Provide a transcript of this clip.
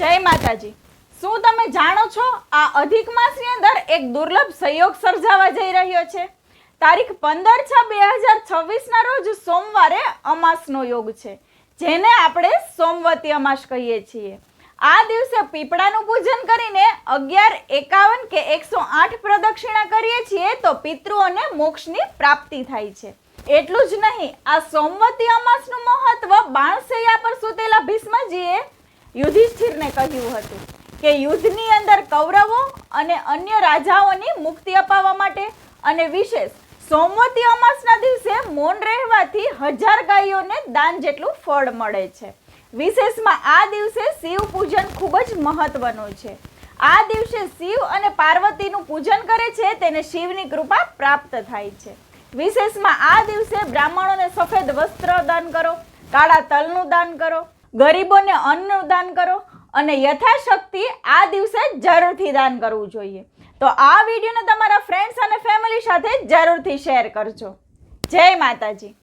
જય માતાજી। શું તમે જાણો છો આ અધિક માસની અંદર એક દુર્લભ સંયોગ સર્જાવા જઈ રહ્યો છે। તારીખ 15/6/2026 ના રોજ સોમવારે અમાસનો યોગ છે, જેને આપણે સોમવતી અમાસ કહીએ છીએ। આ દિવસે પીપળાનું પૂજન કરીને 1151 કે 108 પ્રદક્ષિણા કરીએ છીએ તો પિતૃઓને મોક્ષની પ્રાપ્તિ થાય છે। એટલું જ નહીં, આ સોમવતી અમાસનું મહત્વ બાણસૈયા પર સૂતેલા ભીષ્મજીએ યુધિષ્ઠિરને કહ્યું હતું કે યુદ્ધની અંદર કૌરવો અને અન્ય રાજાઓની મુક્તિ અપાવવા માટે અને વિશેષ સોમવતી અમાસના દિવસે મૌન રહેવાથી 1000 ગાયોને દાન જેટલું ફળ મળે છે। વિશેષમાં આ દિવસે શિવ પૂજન ખૂબ જ મહત્વનું છે। આ દિવસે શિવ અને પાર્વતીનું પૂજન કરે છે તેને શિવની કૃપા પ્રાપ્ત થાય છે। વિશેષમાં આ દિવસે બ્રાહ્મણોને સફેદ વસ્ત્ર દાન કરો, કાળા તલનું દાન કરો, ગરીબોને અન્નનું દાન કરો અને યથાશક્તિ આ દિવસે જરૂરથી દાન કરવું જોઈએ। તો આ વિડીયોને તમારા ફ્રેન્ડ્સ અને ફેમિલી સાથે જરૂરથી શેર કરજો। જય માતાજી।